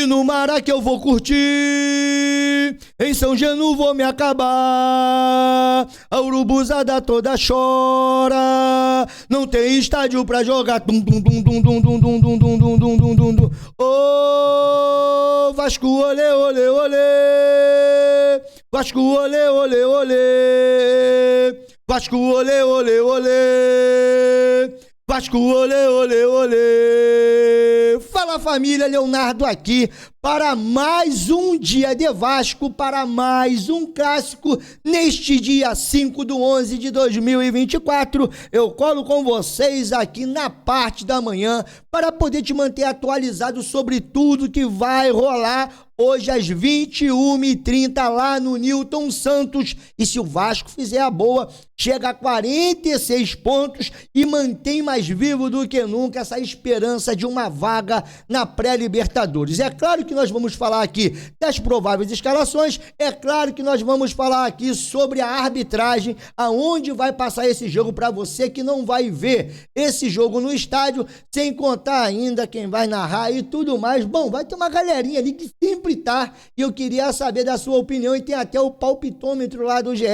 no Mará que eu vou curtir, em São Janu vou me acabar, a urubuzada toda chora, não tem estádio pra jogar. Ô Vasco, olê, olê, olê, Vasco, olê, olê, olê, Vasco, olê, olê, olê, Vasco, olê, olê, olê. Fala, família, Leonardo aqui para mais um dia de Vasco, para mais um clássico neste dia 5/11 de 2024. Eu colo com vocês aqui na parte da manhã para poder te manter atualizado sobre tudo que vai rolar hoje às 21h30 lá no Newton Santos. E se o Vasco fizer a boa, chega a 46 pontos e mantém mais vivo do que nunca essa esperança de uma vaga na pré-Libertadores. É claro que nós vamos falar aqui das prováveis escalações, é claro que nós vamos falar aqui sobre a arbitragem, aonde vai passar esse jogo para você que não vai ver esse jogo no estádio, sem contar ainda quem vai narrar e tudo mais. Bom, vai ter uma galerinha ali que sempre tá, e eu queria saber da sua opinião, e tem até o palpitômetro lá do GE.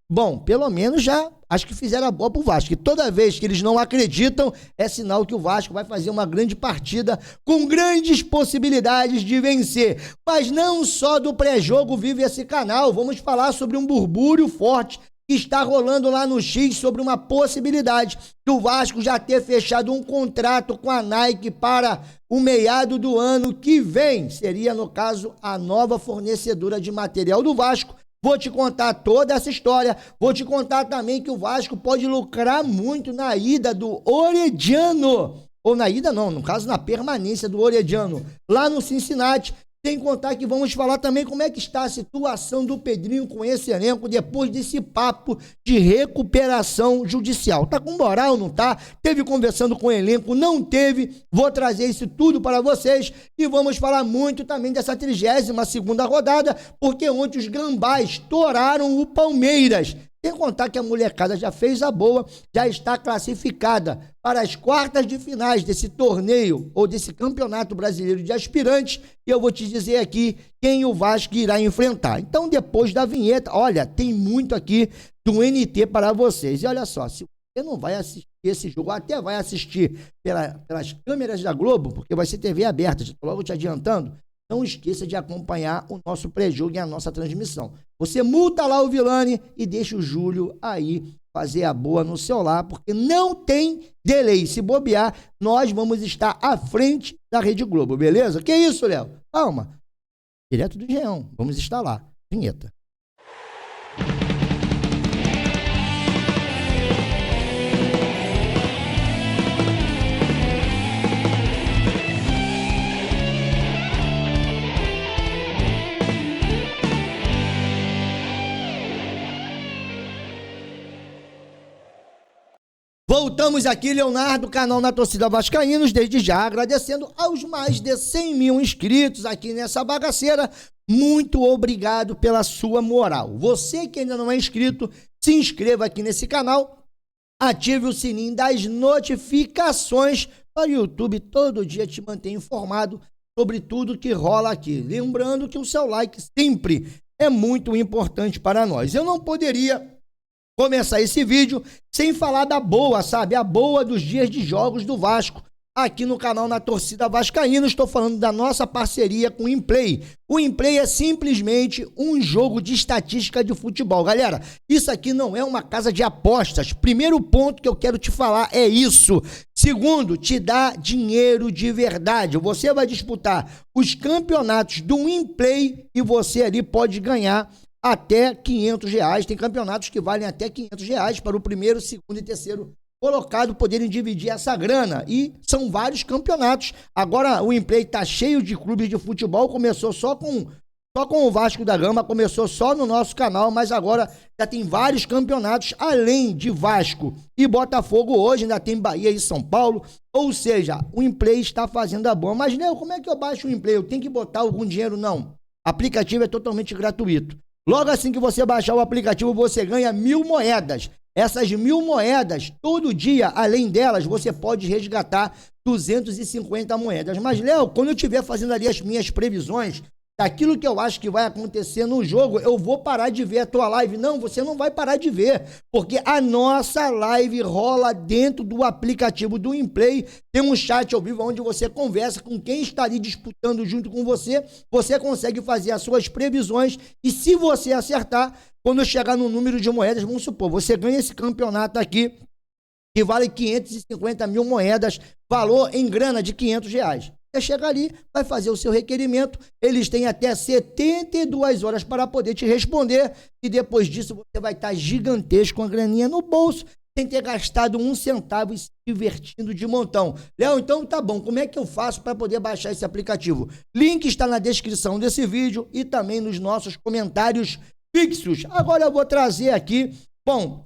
Bom, pelo menos já acho que fizeram a boa pro Vasco, e toda vez que eles não acreditam, é sinal que o Vasco vai fazer uma grande partida, com grandes possibilidades de vencer. Mas não só do pré-jogo vive esse canal, vamos falar sobre um burbúrio forte que está rolando lá no X sobre uma possibilidade do Vasco já ter fechado um contrato com a Nike para o meado do ano que vem. Seria, no caso, a nova fornecedora de material do Vasco. Vou te contar toda essa história, vou te contar também que o Vasco pode lucrar muito na ida do Orediano, ou na ida não, no caso na permanência do Orediano, lá no Cincinnati. Sem contar que vamos falar também como é que está a situação do Pedrinho com esse elenco depois desse papo de recuperação judicial. Tá com moral, não tá? Teve conversando com o elenco, não teve? Vou trazer isso tudo para vocês e vamos falar muito também dessa 32ª rodada, porque ontem os gambás toraram o Palmeiras. Sem contar que a molecada já fez a boa, já está classificada para as quartas de finais desse torneio ou desse campeonato brasileiro de aspirantes, e eu vou te dizer aqui quem o Vasco irá enfrentar. Então, depois da vinheta, olha, tem muito aqui do NT para vocês. E olha só, se você não vai assistir esse jogo, até vai assistir pelas câmeras da Globo, porque vai ser TV aberta, estou logo te adiantando, não esqueça de acompanhar o nosso pré-jogo e a nossa transmissão. Você multa lá o Vilani e deixa o Júlio aí fazer a boa no seu lar, porque não tem delay. Se bobear, nós vamos estar à frente da Rede Globo, beleza? Que isso, Léo? Calma. Direto do Engenhão. Vamos estar lá. Vinheta. Voltamos aqui, Leonardo, canal na Torcida Vascaínos, desde já agradecendo aos mais de 100 mil inscritos aqui nessa bagaceira. Muito obrigado pela sua moral. Você que ainda não é inscrito, se inscreva aqui nesse canal, ative o sininho das notificações para o YouTube todo dia te manter informado sobre tudo que rola aqui. Lembrando que o seu like sempre é muito importante para nós. Eu não poderia começar esse vídeo sem falar da boa, sabe? A boa dos dias de jogos do Vasco, aqui no canal na Torcida Vascaína. Estou falando da nossa parceria com o Implay. O Implay é simplesmente um jogo de estatística de futebol. Galera, isso aqui não é uma casa de apostas. Primeiro ponto que eu quero te falar é isso. Segundo, te dá dinheiro de verdade. Você vai disputar os campeonatos do Implay e você ali pode ganhar até R$500. Tem campeonatos que valem até R$500 para o primeiro, segundo e terceiro colocado poderem dividir essa grana. E são vários campeonatos. Agora o Implay está cheio de clubes de futebol. Começou só com o Vasco da Gama, começou só no nosso canal, mas agora já tem vários campeonatos, além de Vasco e Botafogo. Hoje ainda tem Bahia e São Paulo. Ou seja, o Implay está fazendo a boa. Mas, Neo, como é que eu baixo o Implay? Eu tenho que botar algum dinheiro? Não. O aplicativo é totalmente gratuito. Logo assim que você baixar o aplicativo, você ganha 1000 moedas. Essas 1.000 moedas, todo dia, além delas, você pode resgatar 250 moedas. Mas, Léo, quando eu estiver fazendo ali as minhas previsões daquilo que eu acho que vai acontecer no jogo, eu vou parar de ver a tua live. Não, você não vai parar de ver, porque a nossa live rola dentro do aplicativo do Inplay. Tem um chat ao vivo onde você conversa com quem está ali disputando junto com você. Você consegue fazer as suas previsões e se você acertar, quando chegar no número de moedas, vamos supor, você ganha esse campeonato aqui, que vale 550 mil moedas, valor em grana de R$500. Você chega ali, vai fazer o seu requerimento, eles têm até 72 horas para poder te responder, e depois disso você vai estar gigantesco com a graninha no bolso, sem ter gastado 1 centavo e se divertindo de montão. Léo, então tá bom, como é que eu faço para poder baixar esse aplicativo? Link está na descrição desse vídeo e também nos nossos comentários fixos. Agora eu vou trazer aqui,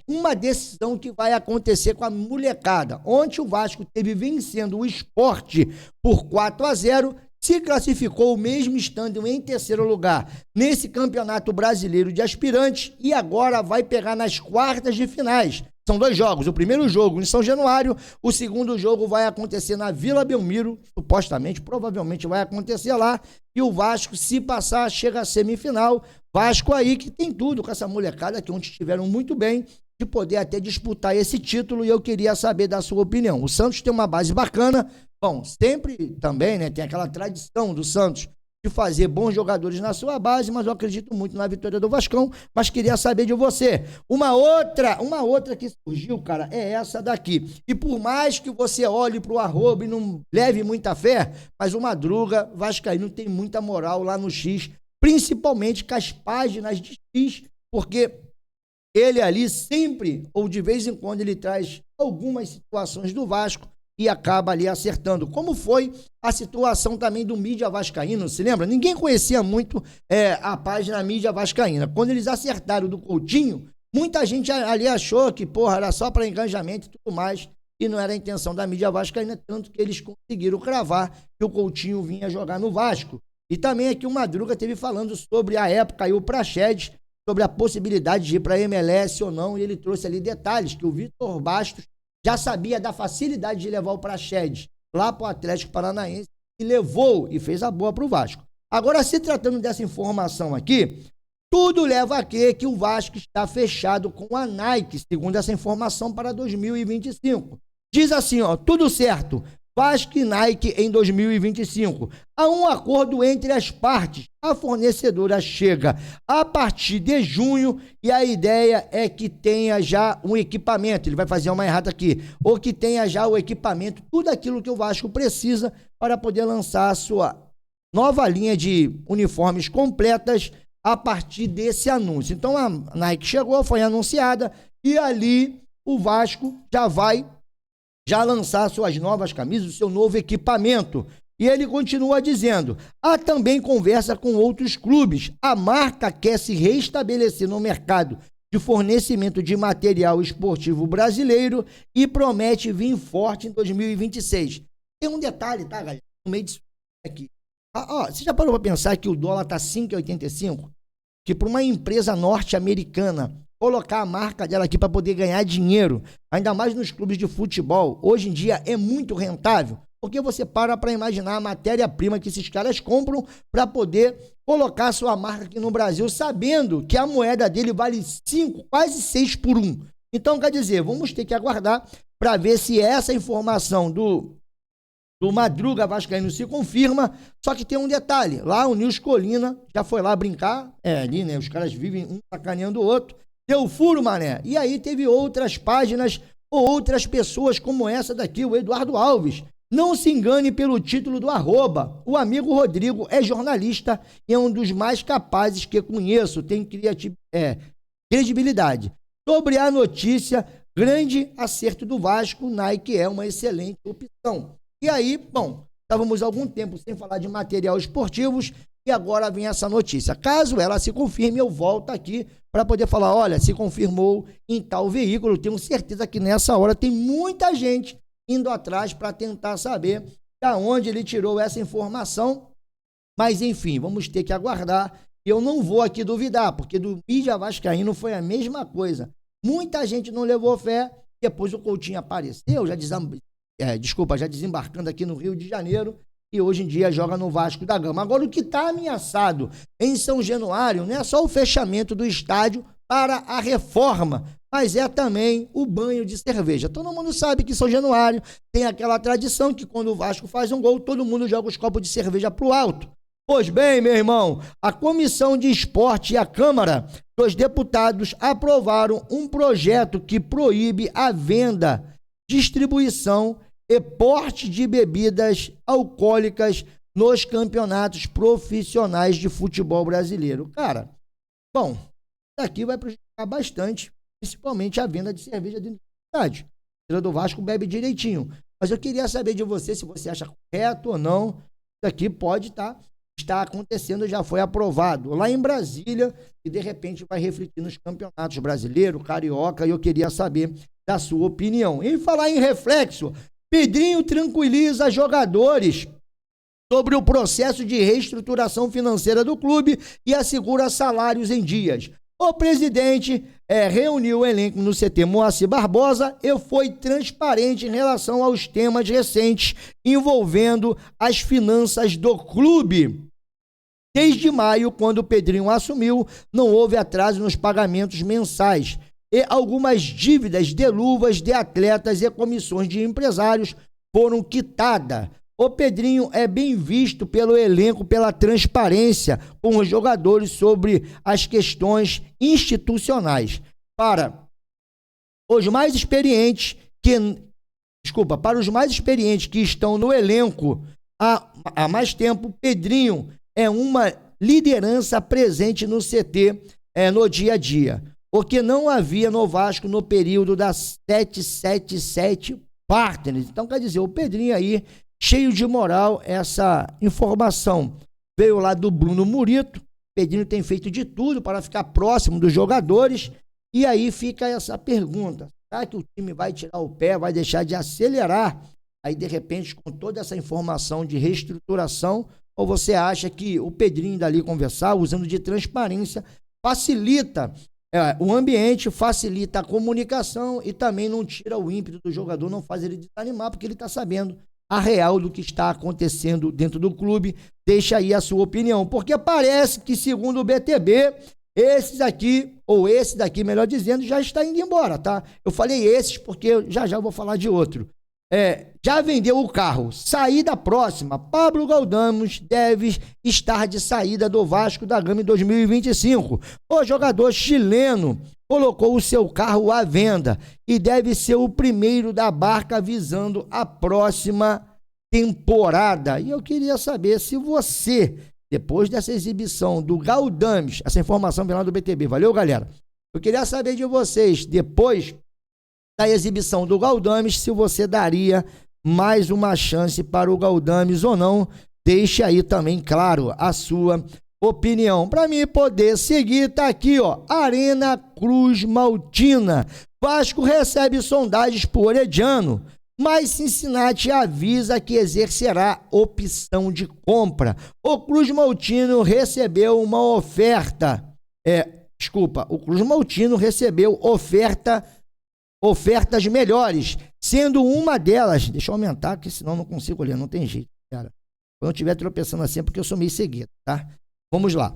uma decisão que vai acontecer com a molecada. Ontem o Vasco teve vencendo o Sport por 4-0, se classificou mesmo estando em terceiro lugar nesse Campeonato Brasileiro de Aspirantes e agora vai pegar nas quartas de finais. São 2 jogos, o primeiro jogo em São Januário, o segundo jogo vai acontecer na Vila Belmiro, supostamente, provavelmente vai acontecer lá, e o Vasco, se passar, chega à semifinal. Vasco aí que tem tudo com essa molecada que ontem estiveram muito bem, de poder até disputar esse título, e eu queria saber da sua opinião. O Santos tem uma base bacana, sempre também, né, tem aquela tradição do Santos de fazer bons jogadores na sua base, mas eu acredito muito na vitória do Vascão, mas queria saber de você. Uma outra que surgiu, cara, é essa daqui. E por mais que você olhe pro arroba e não leve muita fé, mas o Madruga Vascaíno tem muita moral lá no X, principalmente com as páginas de X, porque ele ali sempre, ou de vez em quando, ele traz algumas situações do Vasco e acaba ali acertando, como foi a situação também do Mídia Vascaíno, se lembra? Ninguém conhecia muito a página Mídia Vascaína. Quando eles acertaram do Coutinho, muita gente ali achou que, era só para engajamento e tudo mais, e não era a intenção da Mídia Vascaína, tanto que eles conseguiram cravar que o Coutinho vinha jogar no Vasco. E também aqui o Madruga teve falando sobre a época e o Praxedes, sobre a possibilidade de ir para a MLS ou não, e ele trouxe ali detalhes, que o Vitor Bastos já sabia da facilidade de levar o Praxedes lá para o Atlético Paranaense e levou e fez a boa para o Vasco. Agora, se tratando dessa informação aqui, tudo leva a crer que o Vasco está fechado com a Nike, segundo essa informação, para 2025. Diz assim, tudo certo, Vasco e Nike em 2025. Há um acordo entre as partes. A fornecedora chega a partir de junho e a ideia é que tenha já um equipamento. Ele vai fazer uma errata aqui. Ou que tenha já o equipamento, tudo aquilo que o Vasco precisa para poder lançar a sua nova linha de uniformes completas a partir desse anúncio. Então a Nike chegou, foi anunciada e ali o Vasco já vai lançar suas novas camisas, o seu novo equipamento. E ele continua dizendo, há também conversa com outros clubes. A marca quer se restabelecer no mercado de fornecimento de material esportivo brasileiro e promete vir forte em 2026. Tem um detalhe, tá, galera? No meio disso aqui. Você já parou para pensar que o dólar tá 5,85? Que para uma empresa norte-americana colocar a marca dela aqui para poder ganhar dinheiro, ainda mais nos clubes de futebol, hoje em dia é muito rentável, porque você para imaginar a matéria-prima que esses caras compram para poder colocar sua marca aqui no Brasil, sabendo que a moeda dele vale 5, quase 6 por 1. Então, quer dizer, vamos ter que aguardar para ver se essa informação do Madruga Vascaíno se confirma, só que tem um detalhe, lá o Nils Colina já foi lá brincar, ali, né, os caras vivem um sacaneando o outro, deu furo, mané. E aí teve outras páginas ou outras pessoas como essa daqui, o Eduardo Alves. Não se engane pelo título do arroba. O amigo Rodrigo é jornalista e é um dos mais capazes que conheço. Tem credibilidade. Sobre a notícia, grande acerto do Vasco, Nike é uma excelente opção. E aí, estávamos há algum tempo sem falar de material esportivos e agora vem essa notícia. Caso ela se confirme, eu volto aqui para poder falar, olha, se confirmou em tal veículo. Tenho certeza que nessa hora tem muita gente indo atrás para tentar saber de onde ele tirou essa informação. Mas, enfim, vamos ter que aguardar. Eu não vou aqui duvidar, porque do Mídia Vascaíno foi a mesma coisa. Muita gente não levou fé. Depois o Coutinho apareceu, já desembarcando aqui no Rio de Janeiro, e hoje em dia joga no Vasco da Gama. Agora, o que está ameaçado em São Januário não é só o fechamento do estádio para a reforma, mas é também o banho de cerveja. Todo mundo sabe que São Januário tem aquela tradição que quando o Vasco faz um gol, todo mundo joga os copos de cerveja pro alto. Pois bem, meu irmão, a Comissão de Esporte e a Câmara dos Deputados aprovaram um projeto que proíbe a venda, distribuição e porte de bebidas alcoólicas nos campeonatos profissionais de futebol brasileiro. Cara, bom, isso aqui vai prejudicar bastante, principalmente a venda de cerveja dentro do estádio. A torcida do Vasco bebe direitinho. Mas eu queria saber de você se você acha correto ou não. Isso aqui pode está acontecendo, já foi aprovado lá em Brasília e de repente vai refletir nos campeonatos brasileiro, carioca, e eu queria saber da sua opinião. Em falar em reflexo, Pedrinho tranquiliza jogadores sobre o processo de reestruturação financeira do clube e assegura salários em dias. O presidente reuniu o elenco no CT Moacir Barbosa e foi transparente em relação aos temas recentes envolvendo as finanças do clube. Desde maio, quando o Pedrinho assumiu, não houve atraso nos pagamentos mensais e algumas dívidas de luvas de atletas e comissões de empresários foram quitadas. O Pedrinho é bem visto pelo elenco pela transparência com os jogadores sobre as questões institucionais. Para os mais experientes que estão no elenco há mais tempo, Pedrinho é uma liderança presente no CT no dia a dia, o que não havia no Vasco no período da 777 Partners. Então, quer dizer, o Pedrinho aí, cheio de moral, essa informação veio lá do Bruno Murito. O Pedrinho tem feito de tudo para ficar próximo dos jogadores, e aí fica essa pergunta: será que o time vai tirar o pé, vai deixar de acelerar, aí de repente com toda essa informação de reestruturação, ou você acha que o Pedrinho dali conversar, usando de transparência, facilita o ambiente, facilita a comunicação e também não tira o ímpeto do jogador, não faz ele desanimar, porque ele está sabendo a real do que está acontecendo dentro do clube? Deixa aí a sua opinião, porque parece que, segundo o BTB, esse daqui, melhor dizendo, já está indo embora, tá? Eu falei esses porque já vou falar de outro. Já vendeu o carro. Saída próxima: Pablo Galdames deve estar de saída do Vasco da Gama em 2025. O jogador chileno colocou o seu carro à venda e deve ser o primeiro da barca visando a próxima temporada. E eu queria saber se você, depois dessa exibição do Galdames, essa informação vem lá do BTB, valeu, galera? Eu queria saber de vocês, depois da exibição do Galdames, se você daria mais uma chance para o Galdames ou não. Deixe aí também, claro, a sua opinião. Para mim poder seguir, tá aqui, ó, Arena Cruz Maltina. Vasco recebe sondagens por Orediano, mas Cincinnati avisa que exercerá opção de compra. O Cruz Maltino recebeu uma oferta. O Cruz Maltino recebeu ofertas melhores, sendo uma delas, deixa eu aumentar, que senão não consigo ler, não tem jeito, cara. Quando eu estiver tropeçando assim, é porque eu sou meio cegueta, tá? Vamos lá.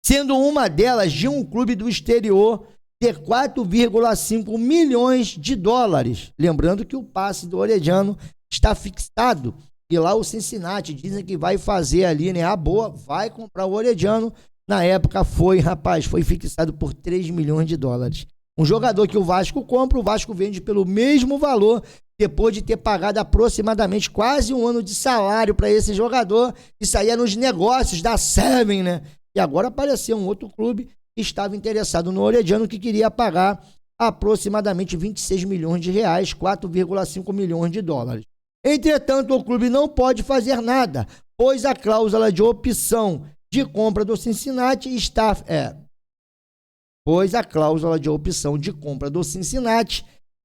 Sendo uma delas de um clube do exterior de 4,5 milhões de dólares. Lembrando que o passe do Orediano está fixado, e lá o Cincinnati dizem que vai fazer ali, né, a boa, vai comprar o Orediano. Na época foi fixado por 3 milhões de dólares. Um jogador que o Vasco compra, o Vasco vende pelo mesmo valor, depois de ter pagado aproximadamente quase um ano de salário para esse jogador. Isso aí é nos negócios da Seven, né? E agora apareceu um outro clube que estava interessado no Orediano, que queria pagar aproximadamente 26 milhões de reais, 4,5 milhões de dólares. Entretanto, o clube não pode fazer nada, pois a cláusula de opção de compra do Cincinnati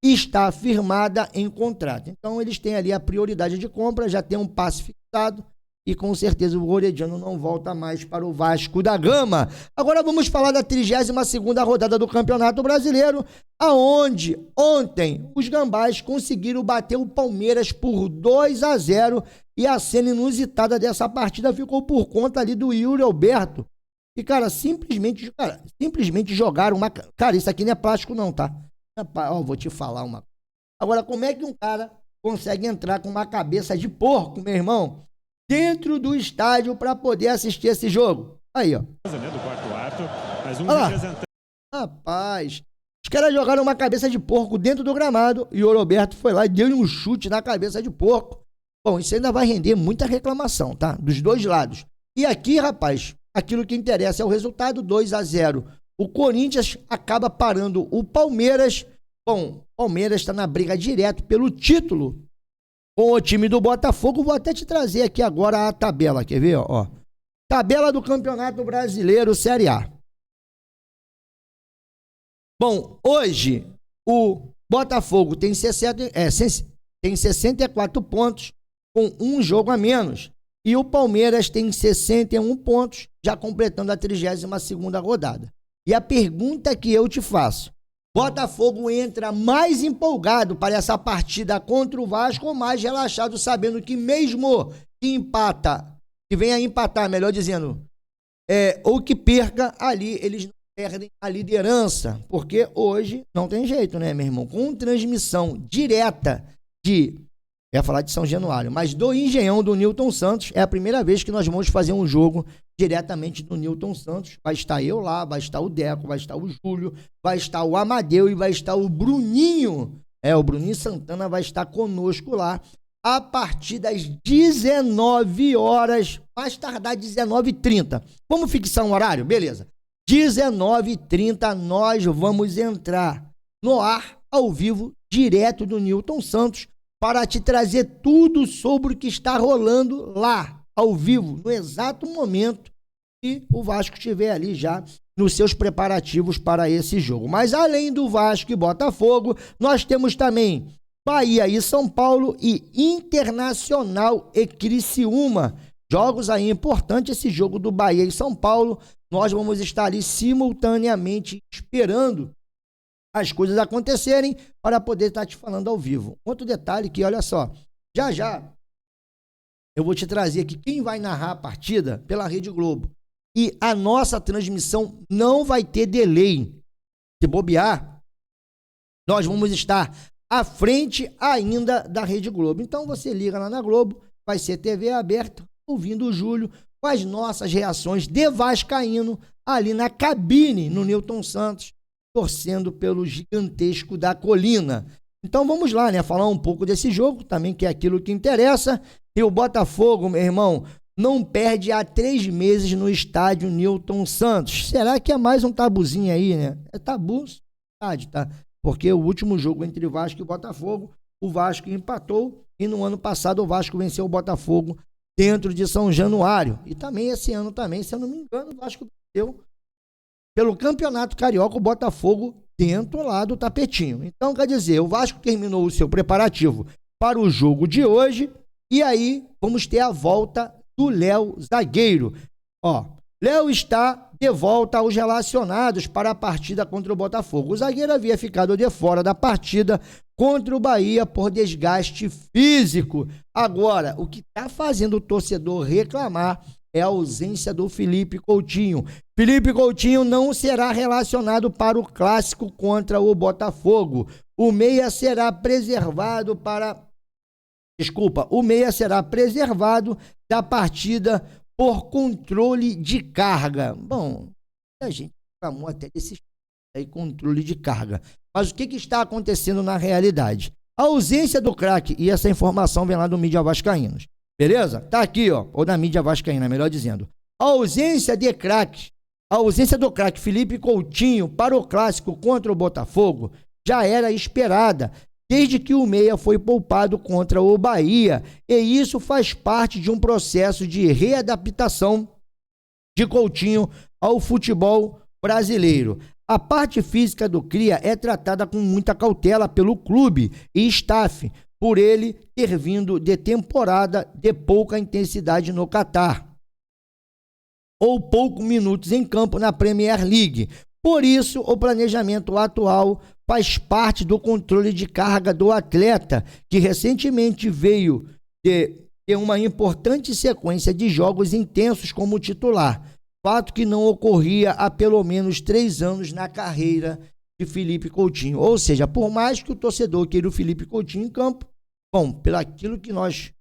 está firmada em contrato. Então, eles têm ali a prioridade de compra, já tem um passe fixado, e com certeza o Orediano não volta mais para o Vasco da Gama. Agora vamos falar da 32ª rodada do Campeonato Brasileiro, aonde ontem os Gambás conseguiram bater o Palmeiras por 2-0 e a cena inusitada dessa partida ficou por conta ali do Yuri Alberto. E, cara, simplesmente jogaram uma... Cara, isso aqui não é plástico não, tá? Ó, vou te falar uma coisa. Agora, como é que um cara consegue entrar com uma cabeça de porco, meu irmão, dentro do estádio para poder assistir esse jogo? Aí, ó. Do quarto ato, mas Rapaz, os caras jogaram uma cabeça de porco dentro do gramado e o Roberto foi lá e deu um chute na cabeça de porco. Bom, isso ainda vai render muita reclamação, tá? Dos dois lados. E aqui, rapaz, aquilo que interessa é o resultado, 2-0. O Corinthians acaba parando o Palmeiras. Bom, o Palmeiras está na briga direto pelo título com o time do Botafogo. Vou até te trazer aqui agora a tabela, quer ver? Ó, tabela do Campeonato Brasileiro Série A. Bom, hoje o Botafogo tem 64 pontos com um jogo a menos. E o Palmeiras tem 61 pontos, já completando a 32ª rodada. E a pergunta que eu te faço: Botafogo entra mais empolgado para essa partida contra o Vasco ou mais relaxado, sabendo que mesmo que empata, que venha a empatar, melhor dizendo, ou que perca, ali eles não perdem a liderança, porque hoje não tem jeito, né, meu irmão? Com transmissão direta ia falar de São Januário, mas do Engenhão do Newton Santos, é a primeira vez que nós vamos fazer um jogo diretamente do Newton Santos. Vai estar eu lá, vai estar o Deco, vai estar o Júlio, vai estar o Amadeu e vai estar o Bruninho. O Bruninho Santana vai estar conosco lá a partir das 19 horas, mais tardar 19h30. Vamos fixar um horário? Beleza. 19h30 nós vamos entrar no ar, ao vivo, direto do Newton Santos, para te trazer tudo sobre o que está rolando lá, ao vivo, no exato momento que o Vasco estiver ali já nos seus preparativos para esse jogo. Mas além do Vasco e Botafogo, nós temos também Bahia e São Paulo e Internacional e Criciúma. Jogos aí importantes, esse jogo do Bahia e São Paulo, nós vamos estar ali simultaneamente esperando as coisas acontecerem para poder estar te falando ao vivo. Outro detalhe que, olha só, já eu vou te trazer aqui quem vai narrar a partida pela Rede Globo. E a nossa transmissão não vai ter delay. Se bobear, nós vamos estar à frente ainda da Rede Globo. Então você liga lá na Globo, vai ser TV aberta, ouvindo o Júlio, com as nossas reações de vascaíno ali na cabine, no Newton Santos, torcendo pelo gigantesco da colina. Então vamos lá, né? Falar um pouco desse jogo também, que é aquilo que interessa. E o Botafogo, meu irmão, não perde há 3 meses no estádio Newton Santos. Será que é mais um tabuzinho aí, né? É tabu, tá? Porque o último jogo entre o Vasco e o Botafogo, o Vasco empatou e no ano passado o Vasco venceu o Botafogo dentro de São Januário. E também esse ano também, se eu não me engano, o Vasco venceu pelo Campeonato Carioca o Botafogo dentro lá do tapetinho. Então, quer dizer, o Vasco terminou o seu preparativo para o jogo de hoje e aí vamos ter a volta do Léo zagueiro. Léo está de volta aos relacionados para a partida contra o Botafogo. O zagueiro havia ficado de fora da partida contra o Bahia por desgaste físico. Agora, o que está fazendo o torcedor reclamar é a ausência do Felipe Coutinho. Felipe Coutinho não será relacionado para o clássico contra o Botafogo. O meia será preservado da partida por controle de carga. Bom, a gente reclamou até desse controle de carga. Mas o que está acontecendo na realidade? A ausência do craque, e essa informação vem lá do Mídia Vascaínos. Beleza? Tá aqui, ou da Mídia Vascaína, melhor dizendo. A ausência do craque Felipe Coutinho para o clássico contra o Botafogo já era esperada, desde que o meia foi poupado contra o Bahia, e isso faz parte de um processo de readaptação de Coutinho ao futebol brasileiro. A parte física do cria é tratada com muita cautela pelo clube e staff, por ele ter vindo de temporada de pouca intensidade no Catar, ou poucos minutos em campo na Premier League. Por isso, o planejamento atual faz parte do controle de carga do atleta, que recentemente veio de uma importante sequência de jogos intensos como titular, fato que não ocorria há pelo menos 3 anos na carreira de Felipe Coutinho. Ou seja, por mais que o torcedor queira o Felipe Coutinho em campo, bom, pelo aquilo que nós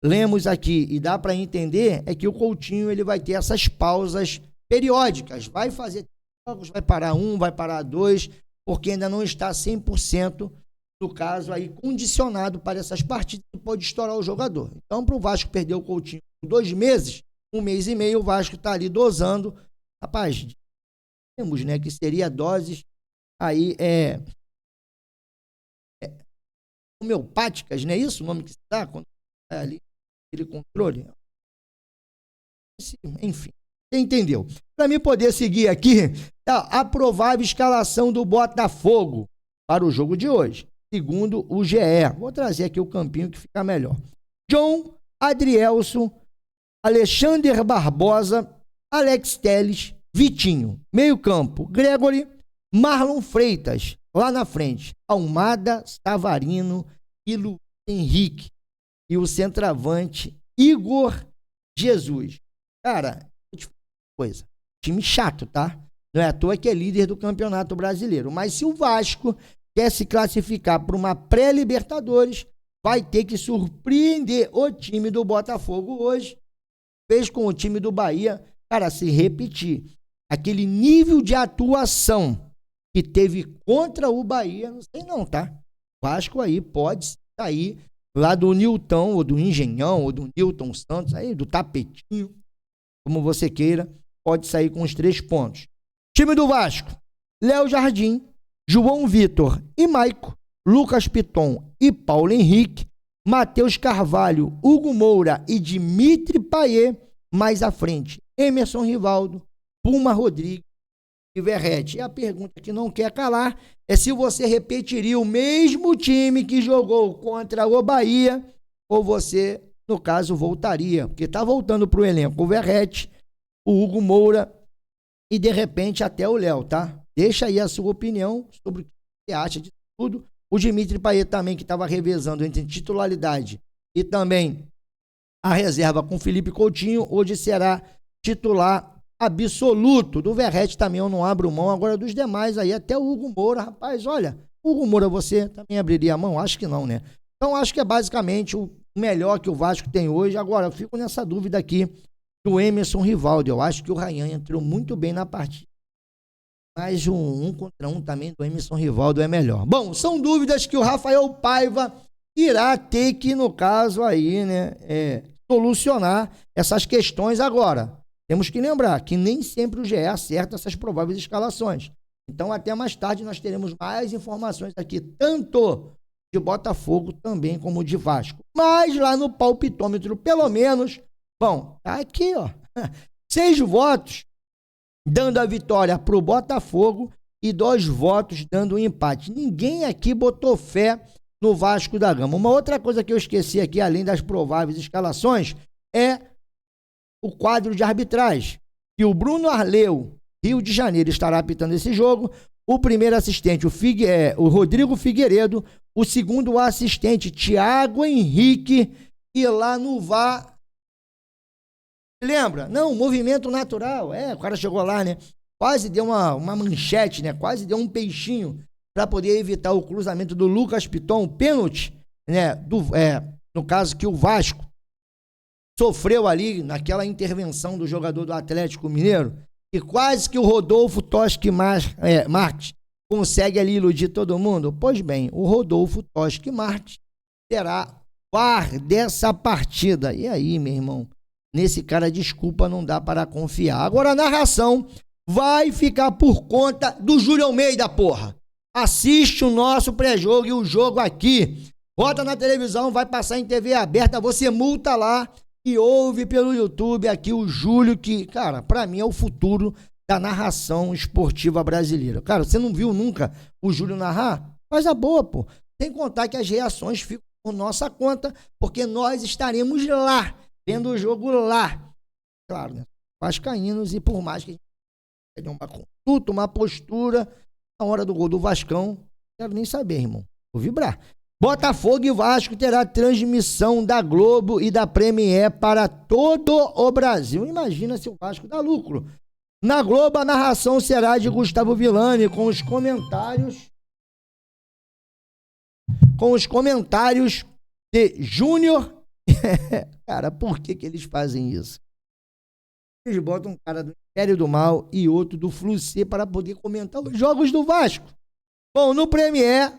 lemos aqui e dá para entender, é que o Coutinho ele vai ter essas pausas periódicas, vai fazer jogos, vai parar 1, vai parar 2, porque ainda não está 100%, no caso aí, condicionado para essas partidas que pode estourar o jogador. Então, para o Vasco perder o Coutinho em 2 meses, 1 mês e meio, o Vasco está ali dosando. Rapaz, temos, né, que seria doses aí homeopáticas, não é isso o nome que se dá quando é ali aquele controle? Enfim, você entendeu? Para mim poder seguir aqui, a provável escalação do Botafogo para o jogo de hoje, segundo o GE. Vou trazer aqui o campinho que fica melhor. John, Adrielson, Alexander Barbosa, Alex Telles, Vitinho. Meio campo, Gregory, Marlon Freitas. Lá na frente, Almada, Savarino e Luiz Henrique. E o centroavante, Igor Jesus. Cara, vou te falar uma coisa. Time chato, tá? Não é à toa que é líder do Campeonato Brasileiro. Mas se o Vasco quer se classificar para uma pré-Libertadores, vai ter que surpreender o time do Botafogo hoje. Fez com o time do Bahia, cara, se repetir. Aquele nível de atuação que teve contra o Bahia, não sei não, tá? O Vasco aí pode sair lá do Nilton, ou do Engenhão, ou do Nilton Santos, aí do Tapetinho, como você queira, pode sair com os 3 pontos. Time do Vasco, Léo Jardim, João Vitor e Maico, Lucas Piton e Paulo Henrique, Matheus Carvalho, Hugo Moura e Dimitri Payet, mais à frente, Emerson Rivaldo, Puma Rodrigues e Verrete. E a pergunta que não quer calar é se você repetiria o mesmo time que jogou contra o Bahia, ou você, no caso, voltaria, porque tá voltando pro elenco o Verrete, o Hugo Moura e, de repente, até o Léo, tá? Deixa aí a sua opinião sobre o que você acha de tudo. O Dimitri Payet também, que estava revezando entre titularidade e também a reserva com Felipe Coutinho, hoje será titular absoluto. Do Verrete também eu não abro mão. Agora dos demais aí, até o Hugo Moura, rapaz, olha, Hugo Moura, você também abriria a mão? Acho que não, né? Então acho que é basicamente o melhor que o Vasco tem hoje. Agora eu fico nessa dúvida aqui do Emerson Rivaldo. Eu acho que o Ryan entrou muito bem na partida, mas um contra um também do Emerson Rivaldo é melhor. Bom, são dúvidas que o Rafael Paiva irá ter que, no caso aí, né, solucionar essas questões agora. Temos que lembrar que nem sempre o GE acerta essas prováveis escalações. Então, até mais tarde, nós teremos mais informações aqui, tanto de Botafogo também como de Vasco. Mas lá no palpitômetro, pelo menos, bom, tá aqui, ó, 6 votos dando a vitória para o Botafogo e 2 votos dando o empate. Ninguém aqui botou fé no Vasco da Gama. Uma outra coisa que eu esqueci aqui, além das prováveis escalações, é o quadro de arbitragem. E o Bruno Arleu, Rio de Janeiro, estará apitando esse jogo. O primeiro assistente, o Rodrigo Figueiredo. O segundo assistente, Thiago Henrique. E lá no VAR, lembra? Não, movimento natural. O cara chegou lá, né? Quase deu uma manchete, né? Quase deu um peixinho para poder evitar o cruzamento do Lucas Piton, pênalti, né? No caso que o Vasco sofreu ali naquela intervenção do jogador do Atlético Mineiro, e quase que o Rodolfo Toschi Marques consegue ali iludir todo mundo. Pois bem, o Rodolfo Toschi Marques será VAR dessa partida. E aí, meu irmão, nesse cara, desculpa, não dá para confiar. Agora a narração vai ficar por conta do Júlio Almeida, porra. Assiste o nosso pré-jogo e o jogo aqui. Bota na televisão, vai passar em TV aberta, você multa lá e ouve pelo YouTube aqui o Júlio, que, cara, pra mim é o futuro da narração esportiva brasileira. Cara, você não viu nunca o Júlio narrar? Faz a boa, pô. Sem contar que as reações ficam por nossa conta, porque nós estaremos lá, vendo o jogo lá. Claro, né? Vascaínos, e por mais que a gente tenha uma conduta, uma postura, na hora do gol do Vascão, não quero nem saber, irmão. Vou vibrar. Botafogo e Vasco terá transmissão da Globo e da Premier para todo o Brasil. Imagina se o Vasco dá lucro. Na Globo, a narração será de Gustavo Villani, com os comentários de Júnior. Cara, por que eles fazem isso? Eles botam um cara do Império do Mal e outro do Flu-C para poder comentar os jogos do Vasco. Bom, no Premier,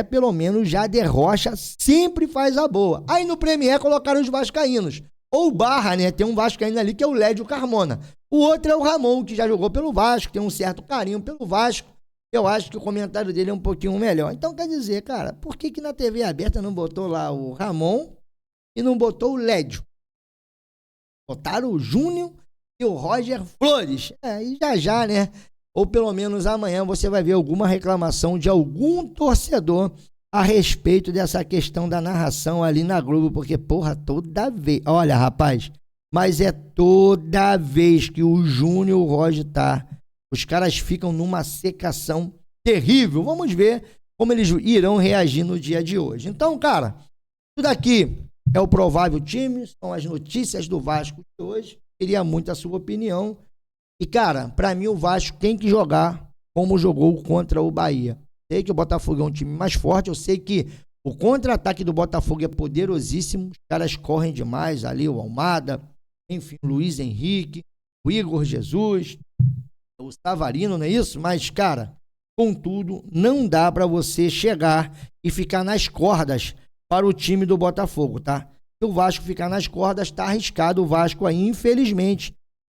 pelo menos Jader Rocha sempre faz a boa. Aí no Premier colocaram os vascaínos. Ou barra, né? Tem um vascaíno ali que é o Lédio Carmona. O outro é o Ramon, que já jogou pelo Vasco, tem um certo carinho pelo Vasco. Eu acho que o comentário dele é um pouquinho melhor. Então, quer dizer, cara, por que na TV aberta não botou lá o Ramon e não botou o Lédio? Botaram o Júnior e o Roger Flores. E já, né? Ou pelo menos amanhã você vai ver alguma reclamação de algum torcedor a respeito dessa questão da narração ali na Globo, porque, porra, toda vez... Olha, rapaz, mas é toda vez que o Júnior e o Roger os caras ficam numa secação terrível. Vamos ver como eles irão reagir no dia de hoje. Então, cara, tudo aqui é o provável time, são as notícias do Vasco de hoje. Queria muito a sua opinião. E, cara, pra mim o Vasco tem que jogar como jogou contra o Bahia. Sei que o Botafogo é um time mais forte, eu sei que o contra-ataque do Botafogo é poderosíssimo, os caras correm demais ali, o Almada, enfim, o Luiz Henrique, o Igor Jesus, o Savarino, não é isso? Mas, cara, contudo, não dá pra você chegar e ficar nas cordas para o time do Botafogo, tá? Se o Vasco ficar nas cordas, tá arriscado o Vasco aí, infelizmente,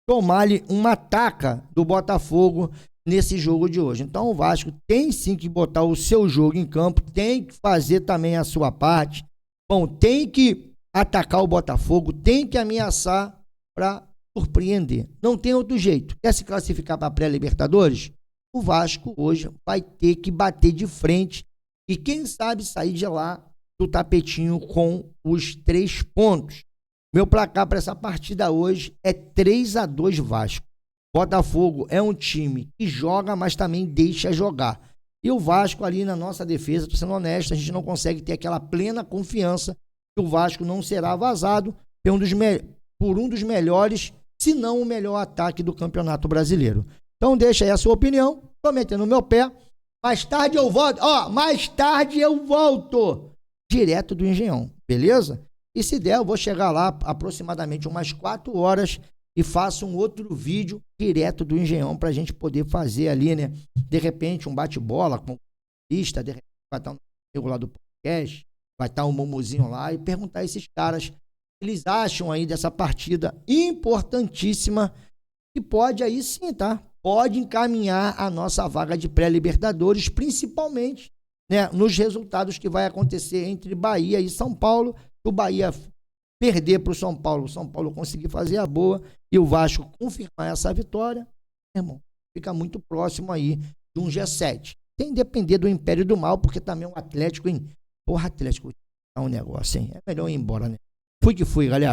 tomar-lhe uma taca do Botafogo nesse jogo de hoje. Então o Vasco tem sim que botar o seu jogo em campo, tem que fazer também a sua parte. Bom, tem que atacar o Botafogo, tem que ameaçar para surpreender. Não tem outro jeito. Quer se classificar para a pré-Libertadores? O Vasco hoje vai ter que bater de frente e quem sabe sair de lá do tapetinho com os 3 pontos. Meu placar para essa partida hoje é 3-2 Vasco. Botafogo é um time que joga, mas também deixa jogar. E o Vasco ali na nossa defesa, tô sendo honesto, a gente não consegue ter aquela plena confiança que o Vasco não será vazado por um dos melhores, se não o melhor ataque do Campeonato Brasileiro. Então deixa aí a sua opinião, tô metendo o meu pé. Mais tarde eu volto, direto do Engenhão, beleza? E se der, eu vou chegar lá aproximadamente umas 4 horas e faço um outro vídeo direto do Engenhão pra gente poder fazer ali, né? De repente, um bate-bola com o lista, de repente vai estar um amigo lá do podcast, vai estar um Momozinho lá e perguntar a esses caras o que eles acham aí dessa partida importantíssima que pode aí sim, tá? Pode encaminhar a nossa vaga de pré-Libertadores, principalmente, né, nos resultados que vai acontecer entre Bahia e São Paulo. O Bahia perder para o São Paulo conseguir fazer a boa e o Vasco confirmar essa vitória, irmão, fica muito próximo aí de um G7. Sem depender do Império do Mal, porque também o Atlético, Atlético é um negócio, hein? É melhor ir embora, né? Fui que fui, galera.